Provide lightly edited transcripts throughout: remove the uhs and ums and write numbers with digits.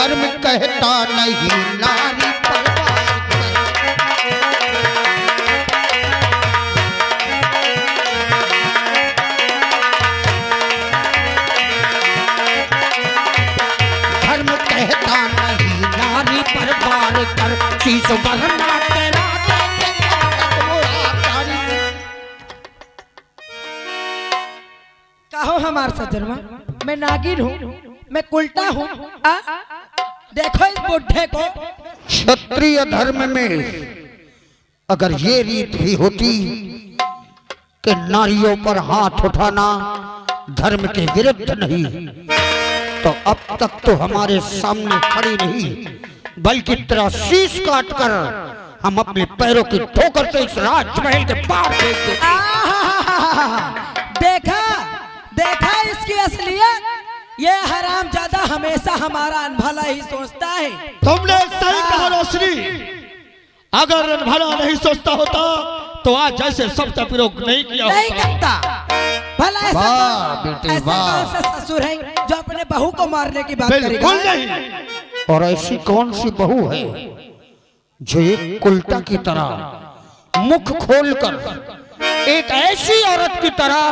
धर्म कहता नहीं नारी परवार कर। धर्म कहता नहीं नारी परवार कर, शीश वरना तेरा कहो हमार सजनवा, मैं नागिन हूँ, मैं उल्टा हूँ। देखो इस बुढ़े को। क्षत्रिय धर्म में अगर ये रीत भी होती कि नारियों पर हाथ उठाना धर्म के विरुद्ध नहीं, तो अब तक तो हमारे सामने खड़ी नहीं, बल्कि तेरा शीश काट कर हम अपने पैरों की ठोकर से इस राजमहल के पार फेंकते। देखा देखा इसकी असलियत। ये हरामजादा हमेशा हमारा अनभला ही सोचता है। तुमने सही कहा रोशनी, अगर अनभला नहीं सोचता होता तो आज जैसे सब प्रयोग नहीं किया नहीं होता। करता। भला ऐसा कौन सा ससुर है जो अपने बहू को मारने की बात करेगा? बिल्कुल नहीं। और ऐसी कौन सी बहू है जो एक उल्टा की तरह मुख खोलकर एक ऐसी औरत की तरह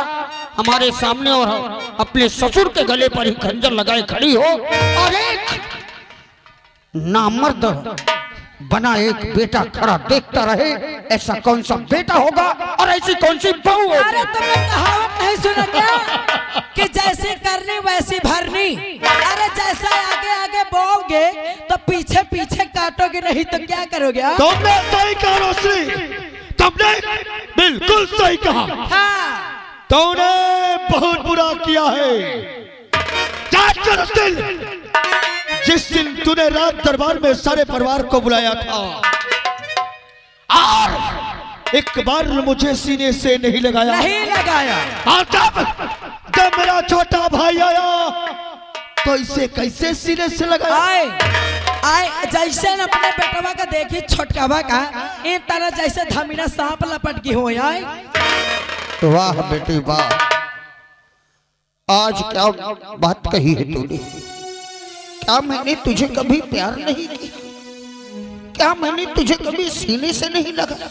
हमारे सामने और अपने ससुर के गले पर ही खंजर लगाए खड़ी हो, और एक नामर्द बना एक बेटा खड़ा देखता रहे? ऐसा कौन सा बेटा होगा और ऐसी कौन सी बहू होगी? अरे तुमने कहावत नहीं सुना क्या कि जैसे करनी वैसी भरनी? अरे जैसा आगे आगे बोओगे तो पीछे पीछे काटोगे, नहीं तो क्या करोगे? तुमने सही कहा रोशनी, तुमने बिल्कुल सही कहा। हाँ। तूने बहुत बुरा किया है। जिस दिन तूने रात दरबार में सारे परिवार को बुलाया था और एक बार मुझे सीने से नहीं लगाया, नहीं लगाया। और जब मेरा छोटा भाई आया तो इसे कैसे सीने से लगाया? आए जैसे न अपने बेटवा का देखी छोटकावा का, इन तरह जैसे धमीना सांप लपट की हो। आए वाह बेटी वाह, आज क्या बात कही है तूने? क्या मैंने तुझे कभी प्यार नहीं किया? क्या मैंने तुझे कभी सीने से नहीं लगाया?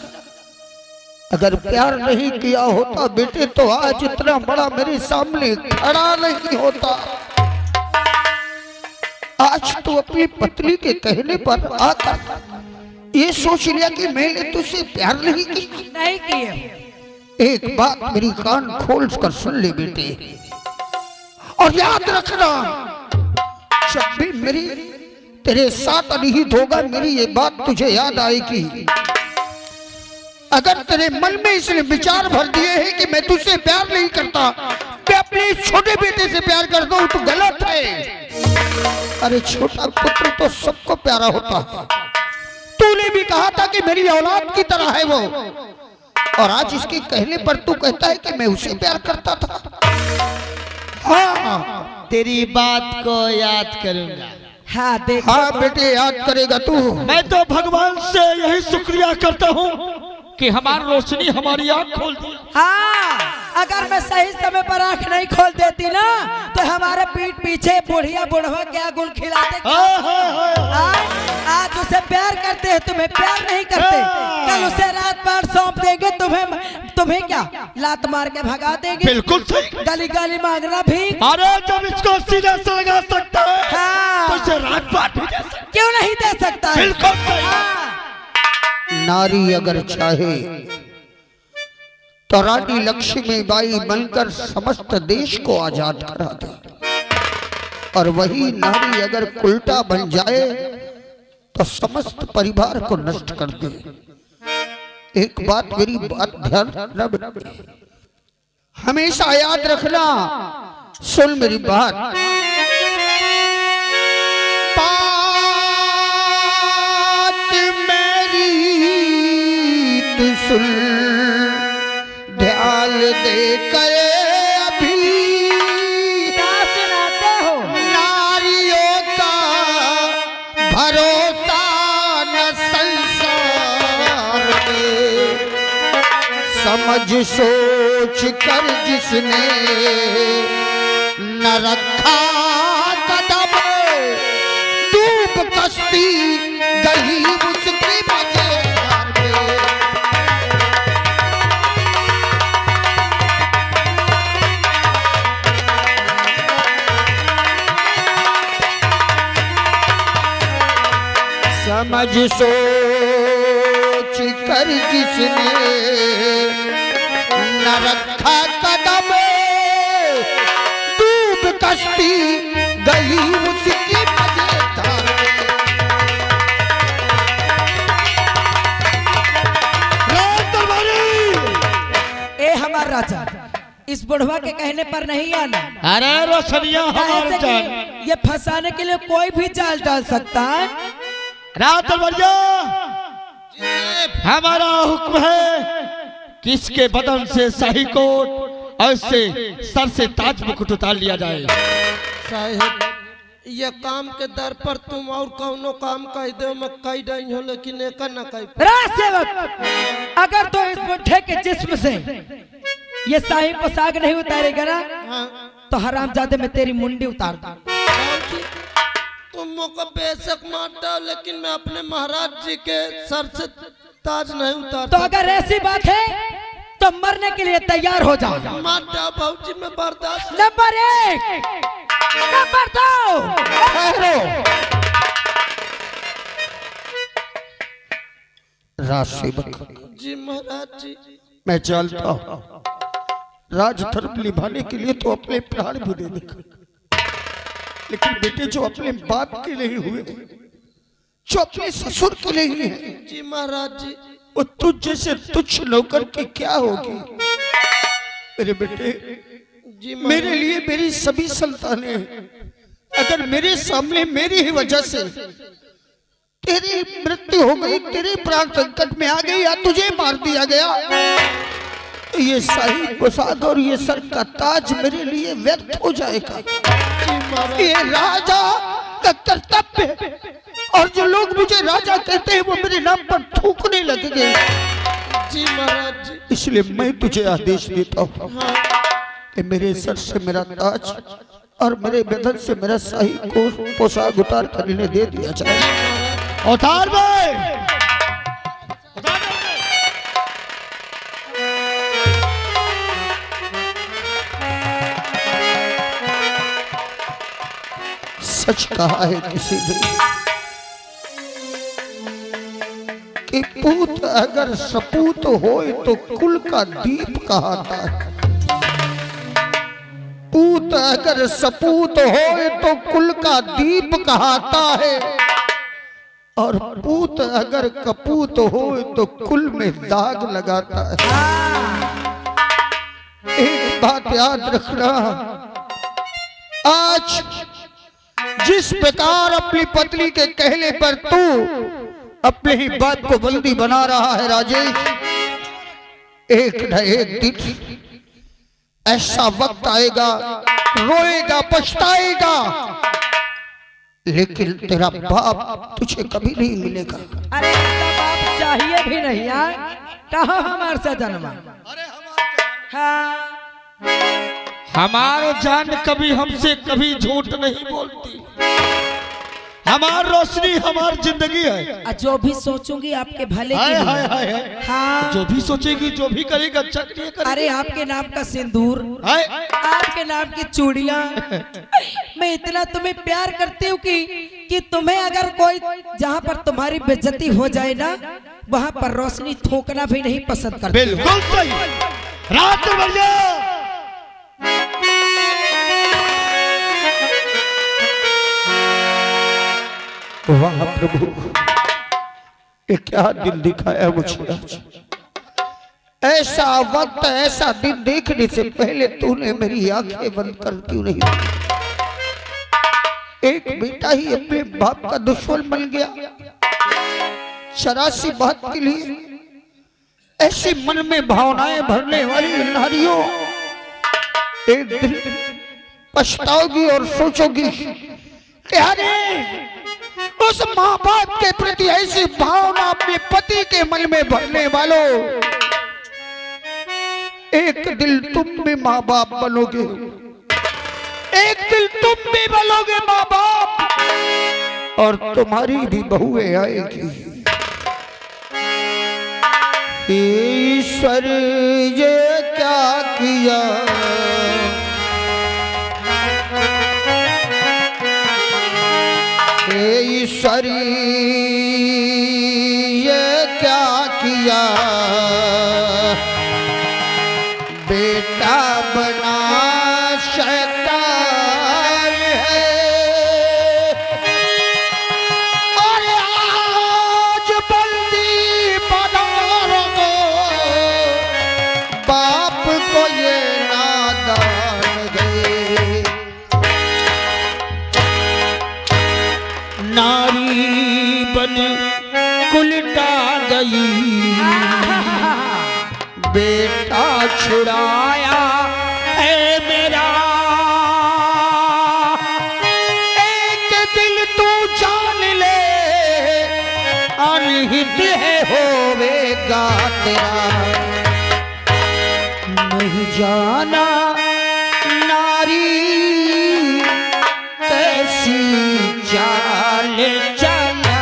अगर प्यार नहीं किया होता बेटे तो आज इतना बड़ा मेरे सामने खड़ा नहीं होता। आज तो अपनी पत्नी के कहने पर आकर ये सोच लिया कि मैंने तुझसे प्यार नहीं किया। नहीं किए। एक बात मेरी कान खोल कर सुन ले बेटे, और याद रखना, जब भी मेरी तेरे साथ अनिहित होगा मेरी ये बात तुझे याद आएगी। अगर तेरे मन में इसने विचार भर दिए हैं कि मैं तुझसे प्यार नहीं करता, मैं अपने छोटे बेटे से प्यार करता हूं, तो गलत है। अरे छोटा पुत्र तो सबको प्यारा होता है। तूने भी कहा था कि मेरी औलाद की तरह है वो, और आज इसके कहने पर तू कहता है कि मैं उसे प्यार करता था। हाँ, तेरी बात को याद करूंगा। हाँ देख। हाँ बेटे याद करेगा तू। मैं तो भगवान से यही शुक्रिया करता हूँ कि हमारी रोशनी हमारी आँख खोल दी। हाँ, अगर मैं सही समय पर आँख नहीं खोल देती ना तो हमारे पीठ पीछे बुढ़िया बुढ़वा क्या गुल खिलाते। आज उसे प्यार करते हैं, तुम्हें प्यार नहीं करते। कल उसे रात भर सौंप देंगे, तुम्हें क्या लात मार के भगा देंगे। बिल्कुल सही। गली गली मांगना भी। अरे जब इसको सीने से लगा सकता है हाँ। तो इसे रात भर भी दे सकता। क्यों नहीं दे सकता है? बिल्कुल सही। हाँ। नारी अगर चाहे तो रानी लक्ष्मीबाई बनकर समस्त देश को आजाद करा दे, और वही नारी अगर उल्टा बन जाए तो समस्त परिवार को नष्ट कर दे। एक बात मेरी बात ध्यान रखना, हमेशा याद रखना। सुन मेरी बात। सुन ध्यान दे कर अभी क्या सुनाते हो? नारियों का भरोसा न संसार पे, समझ सोच कर जिसने न रखा कदम, दूर समझ सोच कर जिसने न रखा कदम, डूब कश्ती गई उसकी मजेदार। ए हमार राजा, इस बुढ़वा के कहने पर नहीं आना। अरे रोशनिया हमारे जान, ये फंसाने के लिए कोई भी चाल डाल सकता है। रात दरबारिया, हमारा हुक्म है किसके बदन से शाही कोट और इससे सर से ताज मुकुट उतार लिया जाए। साहेब ये काम के दर पर तुम और कौनो काम कह दो मैं कह रही हूँ, लेकिन एक न कह। राजसेवक, अगर तो इस बुढ़े के जिस्म से ये शाही पोशाक नहीं उतारेगा ना, हाँ। तो हरामजादे में तेरी मुंडी उतार दूं। तुम मुझको बेशक मार दो, लेकिन मैं अपने महाराज जी के सर से ताज नहीं उतार। तो अगर ऐसी बात है तो मरने के लिए तैयार हो जाओ। मार दो भाऊजी, मैं बर्दाश्त। Number 1, number 2। राजसेवक जी महाराज जी, मैं जानता हूँ राजधर्म निभाने के लिए तो अपने प्राण भी दे देगा, लेकिन बेटे जो अपने बाप के लिए हुए, जो अपने ससुर के लिए हुए हैं, जी महाराज जी, वो तुझ जैसे तुच्छ नौकर की क्या होगी। मेरे बेटे, जी मेरे लिए मेरी सभी संतानें हैं। अगर मेरे सामने मेरी ही वजह से तेरी मृत्यु हो गई, तेरे प्राण संकट में आ गई या तुझे मार दिया गया, तो ये शाही पोशाक और ये सर का ताज मेरे लिए व्यर्थ हो जाएगा। ये राजा का कर्तव्य है, और जो लोग मुझे राजा कहते हैं वो मेरे नाम पर थूकने लगेंगे। जी महाराज जी, इसलिए मैं तुझे आदेश देता हूँ हाँ। कि मेरे सर से मेरा ताज और मेरे बदन से मेरा शाही को पोशाक उतार कर इन्हें दे दिया जाए। उतार भाई, सच कहा है किसी ने कि पूत अगर सपूत होए तो कुल का दीप कहाता है। पूत अगर सपूत होए तो कुल का दीप कहाता है, और पूत अगर कपूत होए तो कुल में दाग लगाता है। एक बात याद रखना, आज जिस प्रकार अपनी पत्नी के कहने पर तू अपने ही बात को बंदी बना रहा है राजेश, एक न एक दिन ऐसा वक्त आएगा, रोएगा, पछताएगा, लेकिन तेरा बाप तुझे कभी नहीं मिलेगा। अरे बाप चाहिए भी नहीं यार, कहो हमारे से जन्मा। हाँ, हमारे जान कभी हमसे कभी झूठ नहीं बोलती। हमार रोशनी हमार जिंदगी है। जो भी सोचूंगी आपके भले के हाय लिए। हाय हाय हाय। हाँ, जो भी सोचेगी, जो भी करेगा, अच्छा के लिए करेगी। अरे आपके नाम का सिंदूर, हाय, आपके नाम की चूड़ियां, मैं इतना तुम्हें प्यार करती हूँ कि तुम्हें अगर कोई जहाँ पर तुम्हारी बेइज्जती हो जाए ना, वहाँ पर रोशनी थूकना भी नहीं पसंद करती। बिल्कुल सही। रात बढ़िया, वाह प्रभु, ये क्या दिन दिखाया मुझे आज। ऐसा वक्त, ऐसा दिन देखने से पहले तूने मेरी आंखें बंद कर क्यों नहीं दी? एक बेटा ही अपने बाप का दुश्मन बन गया, शरासी बात के लिए। ऐसी मन में भावनाएं भरने वाली नारियों, एक दिन पछताओगी और सोचोगी कि अरे उस माँ बाप के प्रति ऐसी भावना अपने पति के मन में भरने वालों, एक दिन तुम भी माँ बाप बनोगे, एक दिन तुम भी बनोगे माँ बाप, और तुम्हारी भी बहुएं आएगी। ईश्वर ये क्या किया, हे ईश्वरी ये क्या किया, बेटा बना शैतान है। और आज बंदी बना रखो, बाप को ये नादान गए। नारी बन कुलटा गई, बेटा छुड़ाया है मेरा। एक दिल तू जान ले, अनहित है होवेगा तेरा। नहीं जाना नारी कैसी चाल चला,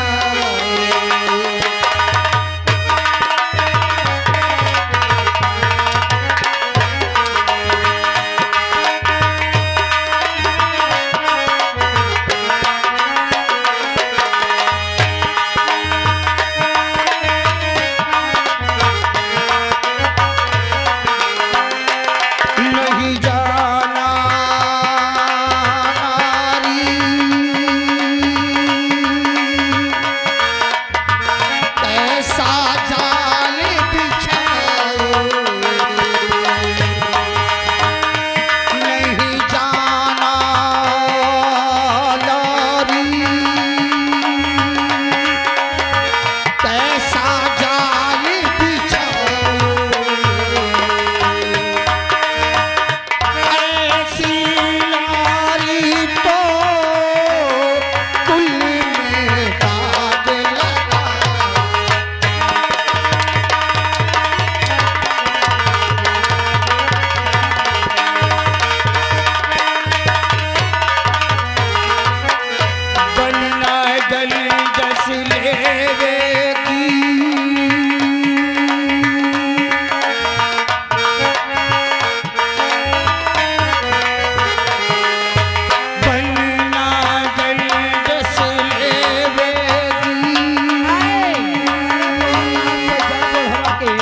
नहीं जाना नारी कैसा जाल बिछाए। नहीं जाना नारी कैसा जाल बिछाए। ऐसी नारी तो कुल में दाग लगा। बनना गली जस लेवेगी, बनना गली जस लेवेगी।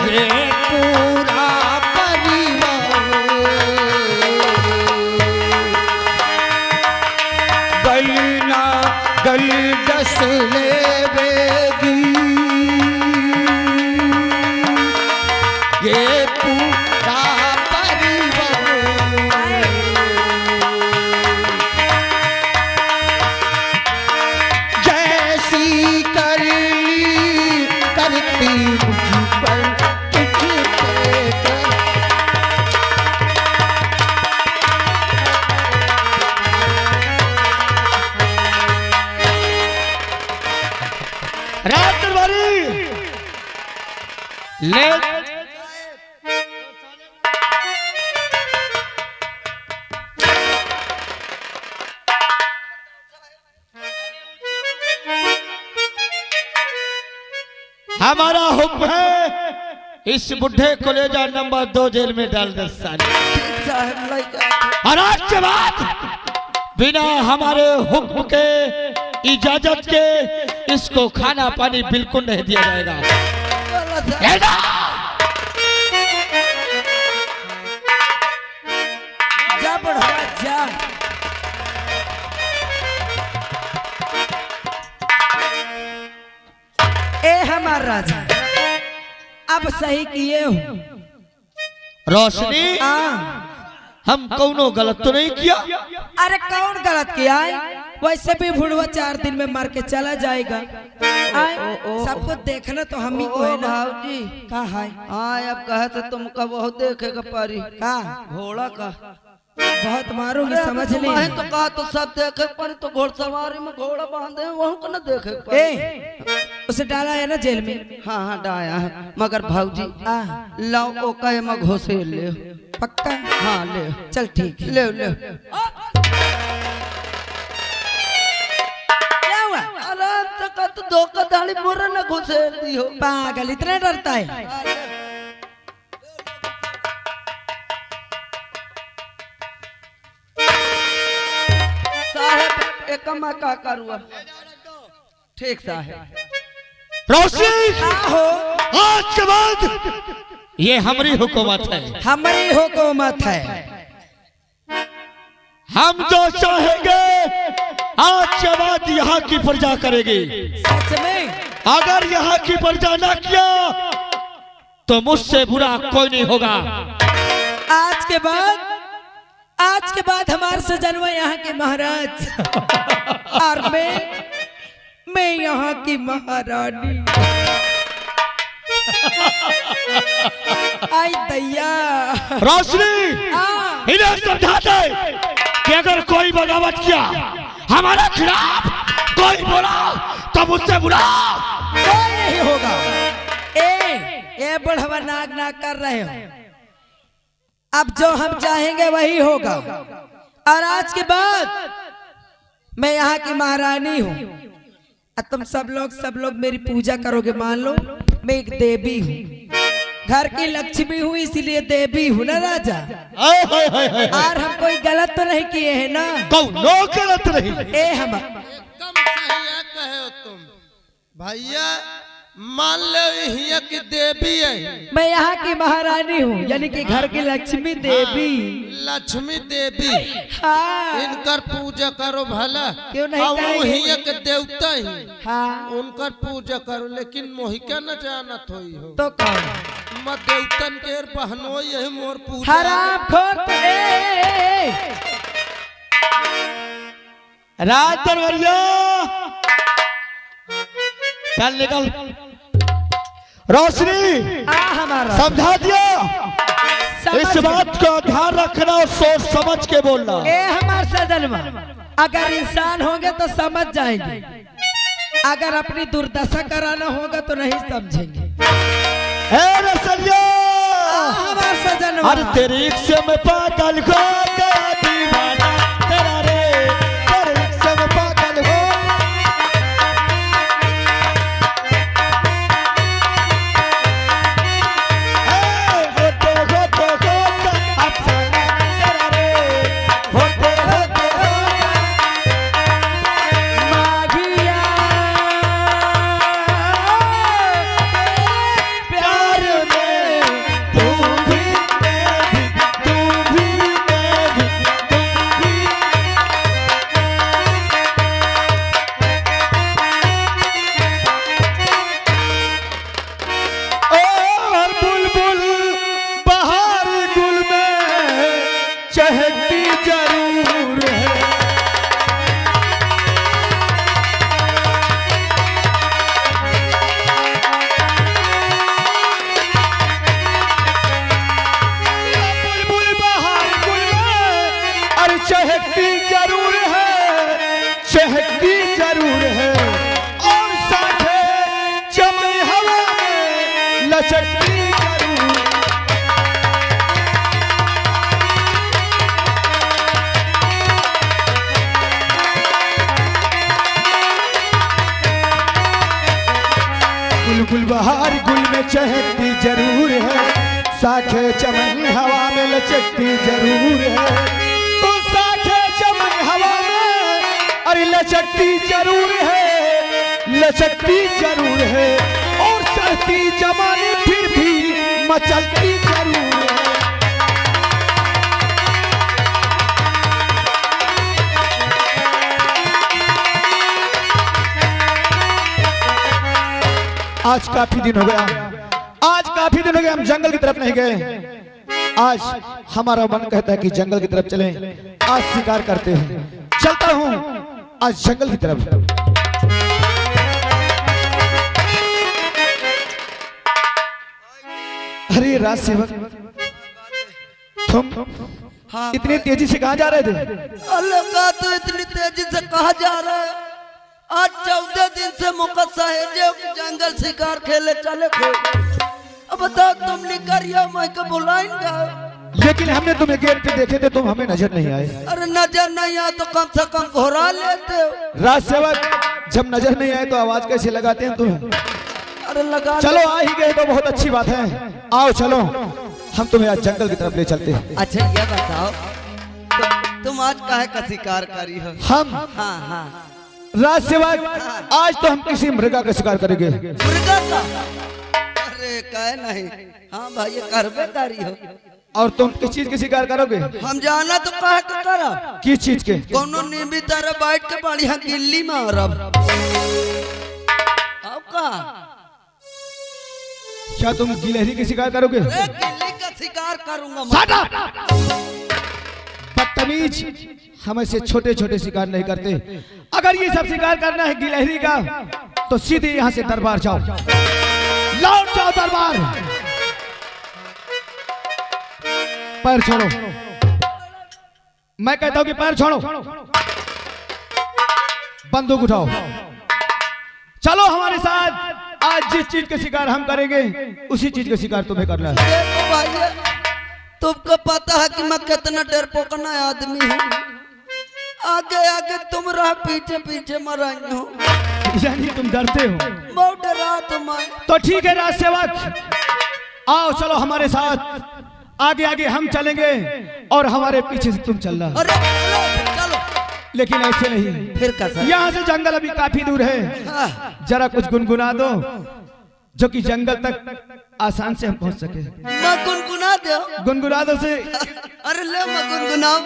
ये पूरा परिवार बनना गली दस लेवेगी। ये पूरा परिवार जैसी करली करती मुझ पर तुझ पे कर। रात दरबारी ले हमारा हुक्म है, इस बुढ़े को ले जा नंबर 2 जेल में डाल दे साले। साहब लइका और आज के बाद बिना हमारे हुक्म के, इजाजत के इसको खाना पानी बिल्कुल नहीं दिया जाएगा। ले जा। जा बढ़वा जा। ए हमार राजा अब सही किए हो। रोशनी हाँ हम कौनो गलत तो नहीं किया। अरे कौन गलत किया है? वैसे भी बुढ़वा 4 दिन में मार के चला जाएगा। सबको देखना तो हम ही को है ना। जी का है? हाँ अब कहे तो तुमका बहुत देखेगा पारी का घोड़ा का बहुत मारूंगी समझ ली। तुम्हें तो कहा तो सब देखे पर तो घोड़सवारी में घोड़ा बांधे वहाँ को न देखे पारी। ए उसे डाला है ना जेल में। हाँ हाँ डाया है मगर भाऊजी हाँ लाओ ओ कहे में घोसे ले पक्का। हाँ ले चल ठीक है। ले ले क्या हुआ? आराम से का तो धोखाधड़ी मुर्रा न घुसे दी हो। पागल इतना डरता है? साहब एक मैं का करूँ ठीक साहब। रोशनी, आहो, आज के बाद ये हमारी हुकूमत है। हमारी हुकूमत है। हम जो चाहेंगे आज के बाद यहाँ की प्रजा करेगी। सच में अगर यहाँ की प्रजा ना किया तो मुझसे बुरा कोई नहीं होगा। आज के बाद हमारे सजनवा यहाँ के महाराज और मैं यहाँ की महारानी। आई दैया। रोशनी, हाँ। इन्हें समझा दे कि अगर कोई बगावत किया हमारे खिलाफ, कोई बोला तो मुझसे बुरा कोई नहीं होगा। ए बुढ़वा नाक नाक कर रहे हो। अब जो हम चाहेंगे वही होगा। और आज के बाद मैं यहाँ की महारानी हूँ और तुम सब लोग मेरी पूजा करोगे। मान लो मैं एक देवी हूँ, घर की लक्ष्मी हूँ, इसीलिए देवी हूँ ना राजा। और हम कोई गलत तो नहीं किए हैं ना? नो गलत नहीं। ए हम एकदम सही है कहे हो तुम भैया। मान लो हिया की देवी है, मैं यहाँ की महारानी हूँ, यानी कि घर की लक्ष्मी देवी। लक्ष्मी देवी। हाँ इनकर पूजा करो भला। क्यों नहीं और वो करेंगे? हिया के देवता ही, हाँ उनकर पूजा करो। लेकिन मोहि क्या न जानत होई हो तो कौन? मैं देवतन के बहनो यही मोर पूजा। हराम खोर। रात दरबारिया, चल निकल। रोशनी, हमारा समझा दिया। समझ इस बात का ध्यान रखना और सोच समझ के बोलना। ए हमारे सजनवा, अगर इंसान होंगे तो समझ जाएंगे, अगर अपनी दुर्दशा कराना होगा तो नहीं समझेंगे। रसलिया, हमारा सजनवा, अरे तेरी इश्क़ में पागल हो गया दीवाना तेरा रे, तेरे इश्क़ में पागल हो। चहकती जरूर है। बुलबुल बहार गुल में, अरे चहकती जरूर है, चहकती जरूर है। और साथे चमन हवा में लचकती जरूर। बुलबुल बहार गुल में चहकती जरूर है, साखे चमन हवा में लचकती जरूर है। तो साखे चमन हवा में अरे लचकती जरूर है, लचकती जरूर है। और चढ़ती जमाने फिर भी मचलती जरूर है। आज काफी दिन हो गया, हम जंगल की तरफ नहीं गए। आज हमारा मन कहता है कि जंगल की तरफ चलें, आज शिकार करते हैं। चलता हूं आज जंगल की तरफ। अरे राज सेवक, तुम इतनी तेजी से कहाँ जा रहे थे? अल्लाह का तो इतनी तेजी से कहा जा रहा है। आज 14 दिन से मुकद्दसा है जो जंगल शिकार खेले चले थे। अब बताओ तुम निकर या मैं को बुलाएंगे? लेकिन हमने तुम्हें गेट पे देखे थे, तुम हमें नजर नहीं आए। अरे नजर नहीं आया तो कम से कम घोरा लेते हो। राज सेवक, जब नजर नहीं आए तो आवाज कैसे लगाते हैं तुम्हें? अरे लगा चलो आ ही गए तो बहुत अच्छी बात है। आओ चलो, हम तुम्हें आज जंगल की तरफ ले चलते हैं। अच्छा ये बताओ तुम आज काहे का शिकार करी हो? हम हाँ हाँ राज सेवक, आज तो हम किसी मृगा का शिकार करेंगे। मुर्गा का? अरे कहे नहीं, हाँ भाई ये करबे करी हो। और तुम किस चीज के शिकार करोगे? हम जाना तो कह के करा। किस चीज के? कोनो नींबी तरह बैठ के बढ़िया गिल्ली मारब। अब का? क्या तुम गिलहरी के शिकार करोगे? गिल्ली का शिकार करूंगा मैं। बदतमीज, हम ऐसे छोटे छोटे शिकार नहीं करते। अगर ये सब शिकार करना है गिलहरी का, तो सीधे यहाँ से दरबार जाओ, लौट जाओ दरबार। पैर छोड़ो, मैं कहता हूं कि पैर छोड़ो, बंदूक उठाओ, चलो हमारे साथ। आज जिस चीज के शिकार हम करेंगे, उसी चीज का शिकार तुम्हें करना है। देखो भाई, तुमको पता है कि मैं कितना डरपोकना आदमी हूँ। आगे आगे तुम रह, पीछे पीछे मराई हो। यानी तुम डरते हो? बहुत डरा तुम। तो ठीक है राज सेवक, आओ चलो हमारे साथ। आगे आगे हम चलेंगे और हमारे पीछे से तुम चलना। अरे चलो चलो। लेकिन ऐसे नहीं, फिर कैसा? यहाँ से जंगल अभी काफी दूर है। जरा कुछ गुनगुना दो जो कि जंगल तक आसान से हम पहुंच सके। मैं गुनगुना दो। गुनगुना दो से। अरे ले मैं गुनगुनाऊं।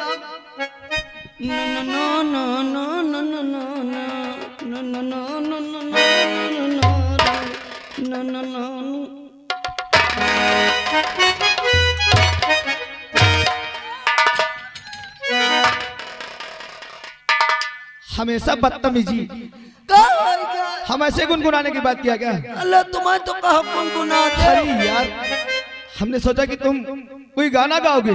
No no no no no no no no no no no no no no. हमेशा बदतमीजी। हम ऐसे गुनगुनाने की बात किया क्या? अल्लाह तुम्हें तो कहो गुनगुना दे। अरे यार, हमने सोचा कि तुम कोई गाना गाओगे।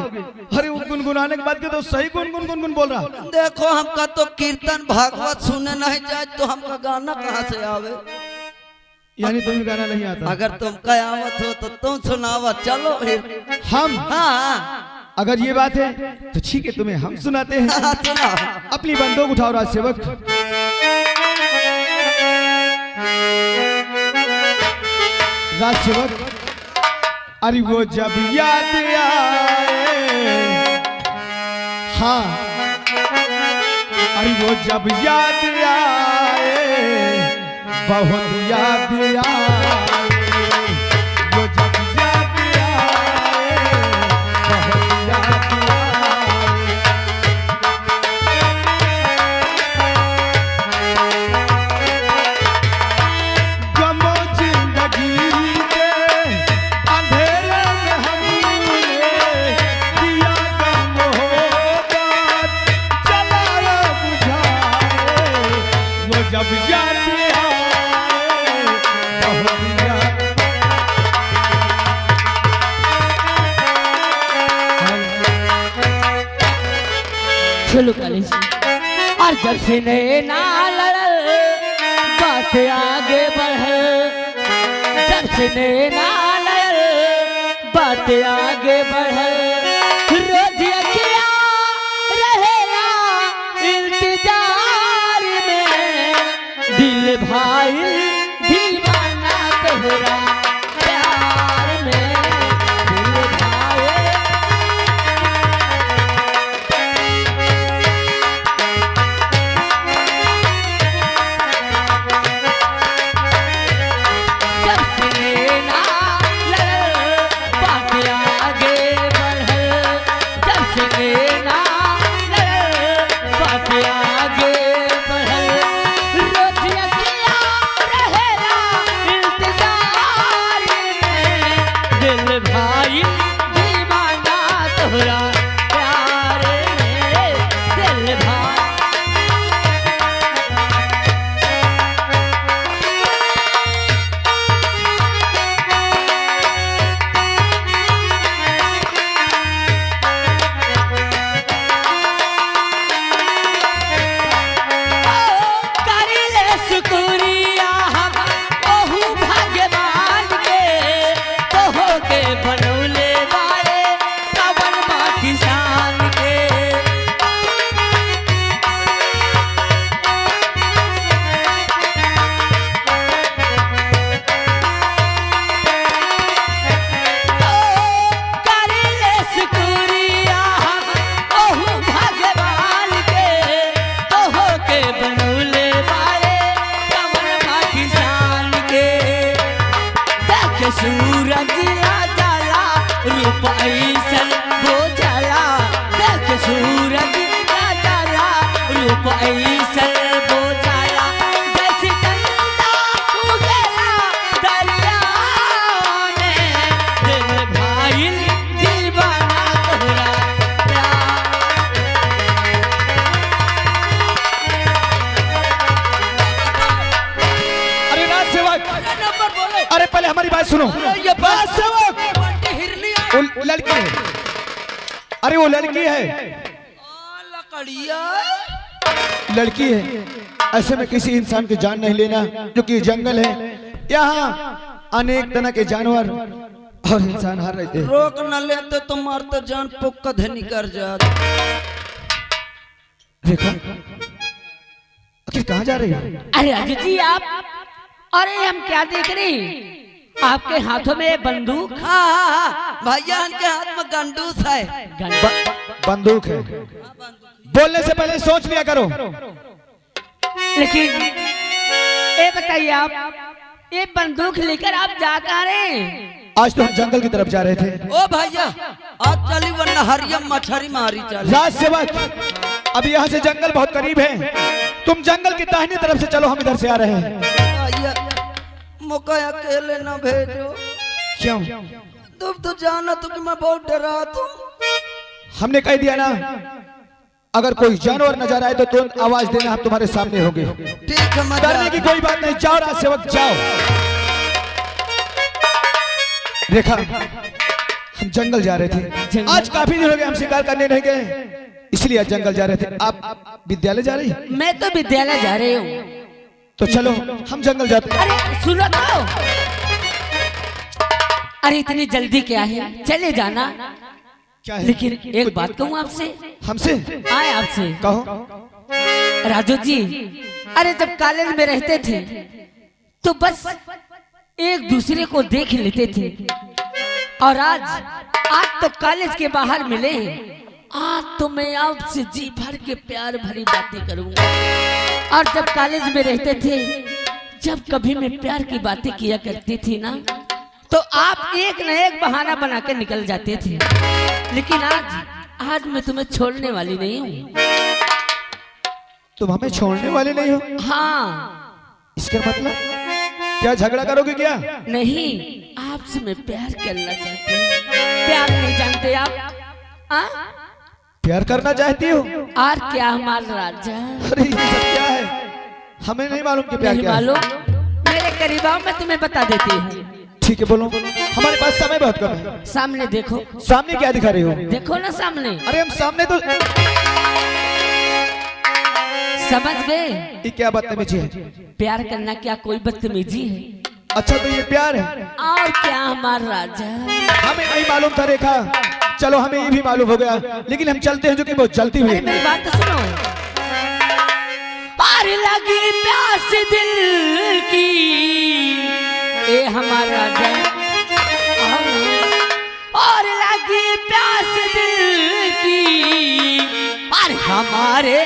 अरे वो गुनगुनाने के बाद के तो सही गुनगुन गुनगुन बोल रहा। देखो हमका तो कीर्तन भागवत सुने नहीं जाए तो हमका गाना कहाँ से आवे? यानी तुम्हें गाना नहीं आता? अगर तुम कयामत हो तो तुम सुनावा। चलो फिर हम। हाँ अगर ये बात है तो ठीक है, तुम्हें हम सुनाते हैं। सुना। अपनी बंदूक उठाओ राज सेवक। राज सेवक, अरे वो जब याद आए, हाँ, अरे वो जब याद आए, बहुत याद आए, वो जब याद आए, बहुत याद आए। गमो जिंदगी के अंधेरे में हमने दिया गम होगा, जलाया बुझाए, वो जब याद आए, बहुत याद। चलो कॉलेज। और जब से नैना लड़ल बात आगे बढ़ल, जब से नैना लड़ल बात आगे बढ़ल, रोज अखियाँ रहेला इंतजार में, दिल भाई दीवाना तोहरा प्यार में, दिल भाई। जब से नैना लड़ल बात आगे बढ़ल, जब से नैना लड़ल बात आगे बढ़ल, रोज अखियाँ रहेला इंतजार में, दिल भाई दीवाना तोहरा प्यार में, दिल भाई। करिले शुक्रिया हम ओहू भगवान के, तोहो के बनौले बारे कवन बा किसान के। करिले शुक्रिया हम ओहू भगवान के, तोहो के बनौले बारे हमारी बात सुनो। ये बात सेवक, बंटी हिरनी है। वो लड़की है, अरे वो लड़की है, लकड़िया लड़की है। ऐसे में किसी इंसान की जान नहीं लेना, जो कि जंगल है। यहाँ अनेक तरह के जानवर और इंसान हर रहते हैं। रोक न लेते तो मारते जान पुक्का धनी कर जात। देखो आखिर कहाँ जा रही है? अरे राजू जी आप, अरे हम क्या देख रहे हैं? आपके हाथों में बंदूक। हाँ भैया इनके हाथ में गंडूस है। बंदूक है। बोलने से पहले सोच लिया करो। लेकिन ये बताइए आप, ये बंदूक लेकर आप जा कहाँ रहे हैं? आज तो हम जंगल की तरफ जा रहे थे। ओ भैया आज चली वरना हरियम मछरी मारी चली। राज सेवक, अब यहाँ से जंगल बहुत करीब है, तुम जंगल की दाहिनी तरफ से चलो, हम इधर से आ रहे हैं। भैया मुझे अकेले न भेजो। क्यों? तुम तो जाना तो कि मैं बहुत डरा हूँ। हमने कह दिया ना, अगर कोई जानवर नजर आए तो तुरंत आवाज देना, हम तुम्हारे सामने होंगे। ठीक है मैं डरने की कोई बात नहीं। जाओ राज सेवक जाओ। देखा, हम जंगल जा रहे थे। आज काफी दिन हो गए हम शिकार करने नहीं गए, इसलिए आज जंगल जा रहे थे। आप विद्यालय जा रही? मैं तो विद्यालय जा रही हूँ। तो चलो हम जंगल जाते हैं। अरे सुनो तो, अरे इतनी जल्दी क्या है, चले जाना। क्या है? लेकिन एक बात कहूँ आपसे। हमसे? आए आपसे कहो। राजू जी, अरे जब कॉलेज में रहते थे तो बस एक दूसरे को देख लेते थे, और आज तो कॉलेज के बाहर मिले हैं। आज तो मैं आपसे जी भर के प्यार भरी बातें करूंगा। और जब कॉलेज में रहते थे, जब कभी मैं प्यार की बातें किया करती थी ना, तो आप एक न एक बहाना बना के निकल जाते थे। लेकिन आज मैं तुम्हें छोड़ने वाली नहीं हूँ। तुम हमें छोड़ने वाले नहीं हो? हाँ। इसका मतलब क्या झगड़ा करोगे क्या? नहीं, आपसे मैं प्यार करना चाहती हूँ। प्यार नहीं जानते आप? हाँ? प्यार करना चाहती हो? और क्या हमारा राजा? अरे ये सब क्या है? हमें नहीं मालूम कि प्यार नहीं क्या है। मालूम? मेरे करीब आओ, मैं तुम्हें बता देती हूँ। ठीक है बोलो, हमारे पास समय बहुत कम है। सामने देखो। सामने क्या दिखा रही हो? देखो ना सामने। अरे हम सामने तो। समझ गए? ये क्या बदतमीजी है? प्यार करना क्या कोई बदतमीजी है? अच्छा तो ये प्यार है? और क्या हमारा राजा? हमें नहीं मालूम था रेखा। चलो हमें ये भी मालूम हो गया, लेकिन हम चलते हैं जो कि बहुत जल्दी हुई। अरे मेरी बात तो सुनो। और लगी प्यास दिल की, ए हमारा राजा। और लगी प्यास दिल की, और हमारे